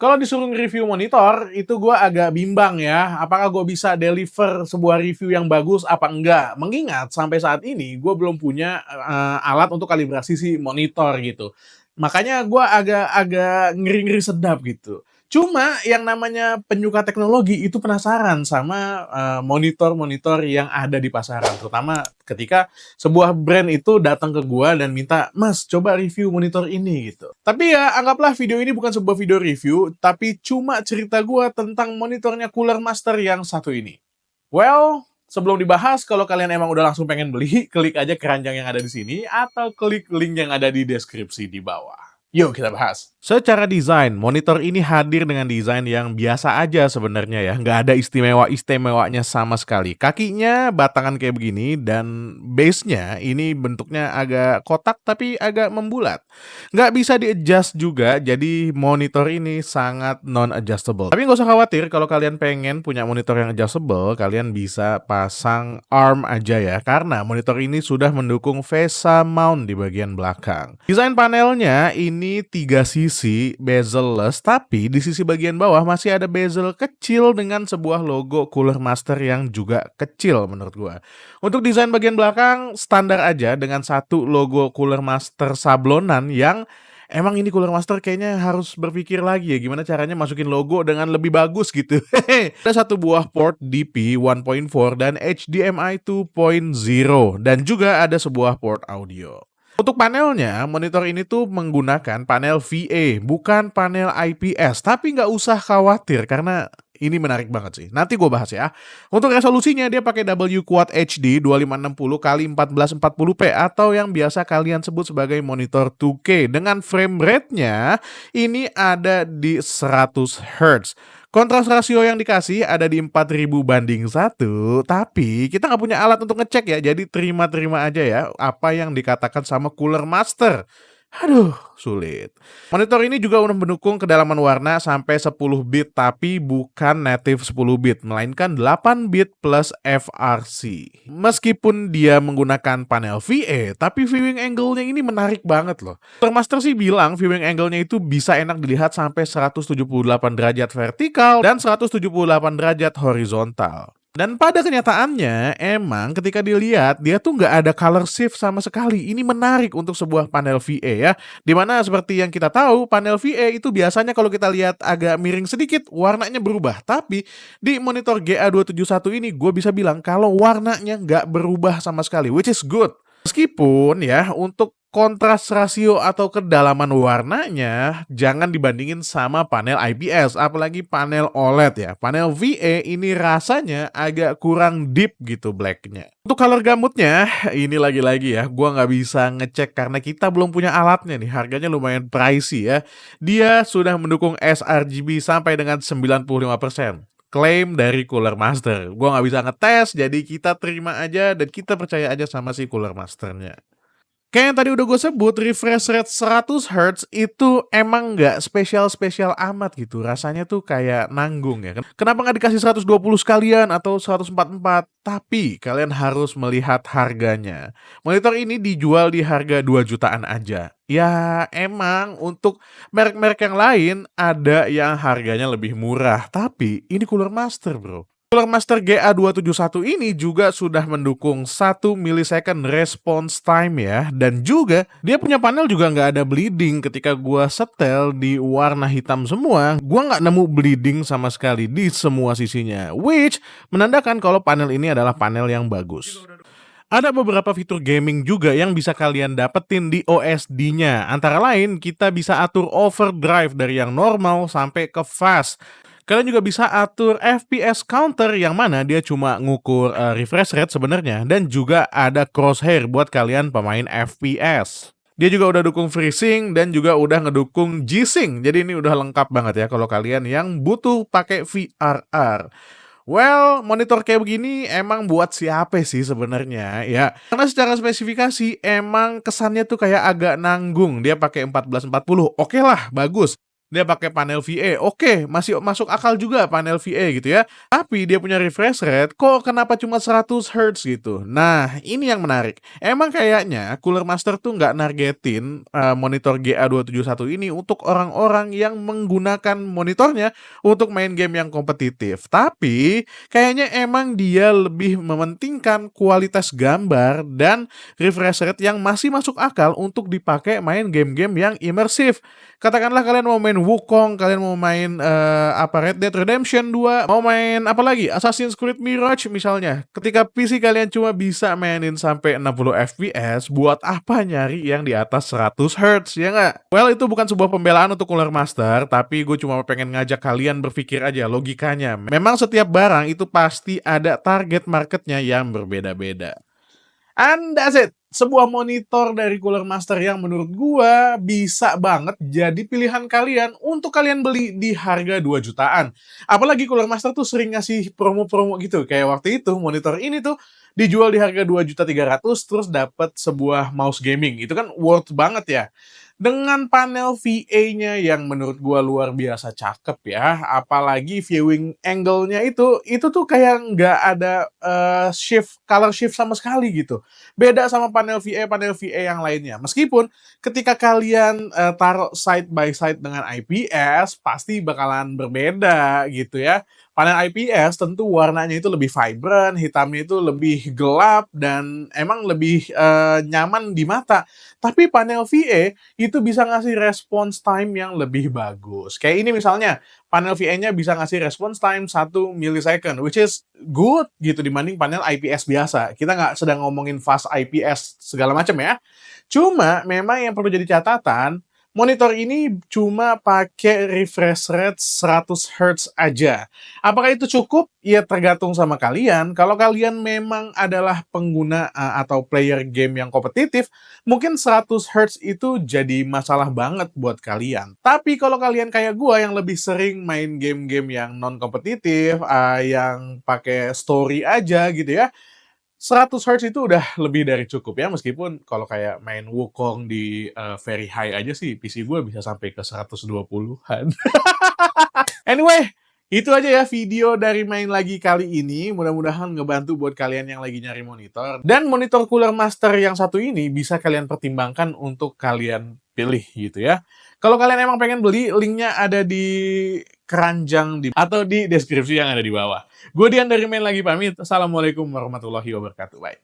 Kalau disuruh nge-review monitor, itu gue agak bimbang ya. Apakah gue bisa deliver sebuah review yang bagus apa enggak? Mengingat sampai saat ini gue belum punya alat untuk kalibrasi si monitor gitu. Makanya gue agak ngeri-ngeri sedap gitu. Cuma yang namanya penyuka teknologi itu penasaran sama monitor-monitor yang ada di pasaran. Terutama ketika sebuah brand itu datang ke gua dan minta, "Mas, coba review monitor ini," gitu. Tapi ya anggaplah video ini bukan sebuah video review, tapi cuma cerita gua tentang monitornya Cooler Master yang satu ini. Well, sebelum dibahas, kalau kalian emang udah langsung pengen beli, klik aja keranjang yang ada di sini atau klik link yang ada di deskripsi di bawah. Yuk kita bahas. Secara desain, monitor ini hadir dengan desain yang biasa aja sebenarnya ya. Nggak ada istimewa-istimewanya sama sekali. Kakinya batangan kayak begini dan base-nya ini bentuknya agak kotak tapi agak membulat. Nggak bisa di-adjust juga, jadi monitor ini sangat non-adjustable. Tapi nggak usah khawatir kalau kalian pengen punya monitor yang adjustable, kalian bisa pasang arm aja ya. Karena monitor ini sudah mendukung VESA mount di bagian belakang. Desain panelnya ini 3 sisi bezel-less, tapi di sisi bagian bawah masih ada bezel kecil dengan sebuah logo Cooler Master yang juga kecil menurut gua. Untuk desain bagian belakang standar aja dengan satu logo Cooler Master sablonan yang emang ini Cooler Master kayaknya harus berpikir lagi ya gimana caranya masukin logo dengan lebih bagus gitu. Ada satu buah port DP 1.4 dan HDMI 2.0 dan juga ada sebuah port audio. Untuk panelnya, monitor ini tuh menggunakan panel VA, bukan panel IPS. Tapi nggak usah khawatir karena ini menarik banget sih. Nanti gue bahas ya. Untuk resolusinya dia pakai W Quad HD 2560 x 1440p atau yang biasa kalian sebut sebagai monitor 2K dengan frame rate-nya ini ada di 100 Hz. Kontras rasio yang dikasih ada di 4000/1, tapi kita nggak punya alat untuk ngecek ya, jadi terima-terima aja ya apa yang dikatakan sama Cooler Master. Aduh, sulit. Monitor ini juga udah mendukung kedalaman warna sampai 10 bit, tapi bukan native 10 bit, melainkan 8 bit plus FRC. Meskipun dia menggunakan panel VA, tapi viewing angle-nya ini menarik banget loh. Master sih bilang viewing angle-nya itu bisa enak dilihat sampai 178 derajat vertikal dan 178 derajat horizontal. Dan pada kenyataannya, emang ketika dilihat, dia tuh nggak ada color shift sama sekali. Ini menarik untuk sebuah panel VA ya. Dimana seperti yang kita tahu, panel VA itu biasanya kalau kita lihat agak miring sedikit, warnanya berubah. Tapi di monitor GA271 ini, gue bisa bilang kalau warnanya nggak berubah sama sekali, which is good. Meskipun ya, untuk kontras rasio atau kedalaman warnanya jangan dibandingin sama panel IPS, apalagi panel OLED ya. Panel VA ini rasanya agak kurang deep gitu blacknya. Untuk color gamutnya, ini lagi-lagi ya, gua nggak bisa ngecek karena kita belum punya alatnya nih, harganya lumayan pricey ya. Dia sudah mendukung sRGB sampai dengan 95%. Klaim dari Cooler Master. Gua nggak bisa ngetes, jadi kita terima aja dan kita percaya aja sama si Cooler Masternya. Kayak yang tadi udah gue sebut, refresh rate 100 Hz itu emang nggak spesial-spesial amat gitu. Rasanya tuh kayak nanggung ya. Kenapa nggak dikasih 120 sekalian atau 144? Tapi kalian harus melihat harganya. Monitor ini dijual di harga 2 jutaan aja. Ya emang untuk merek-merek yang lain ada yang harganya lebih murah. Tapi ini Cooler Master bro. Cooler Master GA271 ini juga sudah mendukung 1 millisecond response time ya. Dan juga dia punya panel juga nggak ada bleeding. Ketika gua setel di warna hitam semua, gua nggak nemu bleeding sama sekali di semua sisinya. Which menandakan kalau panel ini adalah panel yang bagus. Ada beberapa fitur gaming juga yang bisa kalian dapetin di OSD-nya. Antara lain, kita bisa atur overdrive dari yang normal sampai ke fast. Kalian juga bisa atur FPS counter yang mana dia cuma ngukur refresh rate sebenarnya dan juga ada crosshair buat kalian pemain FPS. Dia juga udah dukung FreeSync dan juga udah ngedukung G-Sync. Jadi ini udah lengkap banget ya kalau kalian yang butuh pakai VRR. Well, monitor kayak begini emang buat siapa sih sebenarnya ya? Karena secara spesifikasi emang kesannya tuh kayak agak nanggung. Dia pakai 1440. Oke lah, bagus. dia pakai panel VA, oke, masih masuk akal juga panel VA gitu ya. Tapi dia punya refresh rate kok kenapa cuma 100 Hz gitu. Nah, ini yang menarik. Emang kayaknya Cooler Master tuh nggak nargetin monitor GA271 ini untuk orang-orang yang menggunakan monitornya untuk main game yang kompetitif. Tapi kayaknya emang dia lebih mementingkan kualitas gambar dan refresh rate yang masih masuk akal untuk dipakai main game-game yang imersif. Katakanlah kalian mau main Wukong, kalian mau main Red Dead Redemption 2, mau main apa lagi? Assassin's Creed Mirage misalnya. Ketika PC kalian cuma bisa mainin sampai 60 FPS, buat apa nyari yang di atas 100 Hz, ya nggak? Well, itu bukan sebuah pembelaan untuk Cooler Master, tapi gue cuma pengen ngajak kalian berpikir aja logikanya. Memang setiap barang itu pasti ada target marketnya yang berbeda-beda. And that's it. Sebuah monitor dari Cooler Master yang menurut gua bisa banget jadi pilihan kalian untuk kalian beli di harga 2 jutaan. Apalagi Cooler Master tuh sering ngasih promo-promo gitu. Kayak waktu itu monitor ini tuh dijual di harga 2.300.000 terus dapat sebuah mouse gaming. Itu kan worth banget ya. Dengan panel VA-nya yang menurut gua luar biasa cakep ya, apalagi viewing angle-nya itu tuh kayak nggak ada color shift sama sekali gitu. Beda sama panel VA yang lainnya. Meskipun ketika kalian taruh side by side dengan IPS, pasti bakalan berbeda gitu ya. Panel IPS tentu warnanya itu lebih vibrant, hitamnya itu lebih gelap, dan emang lebih nyaman di mata. Tapi panel VA itu bisa ngasih response time yang lebih bagus. Kayak ini misalnya, panel VA-nya bisa ngasih response time 1 millisecond, which is good gitu dibanding panel IPS biasa. Kita nggak sedang ngomongin fast IPS segala macam ya. Cuma memang yang perlu jadi catatan, monitor ini cuma pakai refresh rate 100 Hz aja. Apakah itu cukup? Ya tergantung sama kalian. Kalau kalian memang adalah pengguna atau player game yang kompetitif, mungkin 100 Hz itu jadi masalah banget buat kalian. Tapi kalau kalian kayak gua yang lebih sering main game-game yang non kompetitif, yang pakai story aja gitu ya, 100 Hz itu udah lebih dari cukup ya, meskipun kalau kayak main Wukong di very high aja sih PC gue bisa sampai ke 120-an. Anyway, itu aja ya video dari main lagi kali ini. Mudah-mudahan ngebantu buat kalian yang lagi nyari monitor. Dan monitor Cooler Master yang satu ini bisa kalian pertimbangkan untuk kalian pilih gitu ya. Kalau kalian emang pengen beli, linknya ada di keranjang atau di deskripsi yang ada di bawah. Gue Dian dari Main Lagi pamit. Assalamualaikum warahmatullahi wabarakatuh. Bye.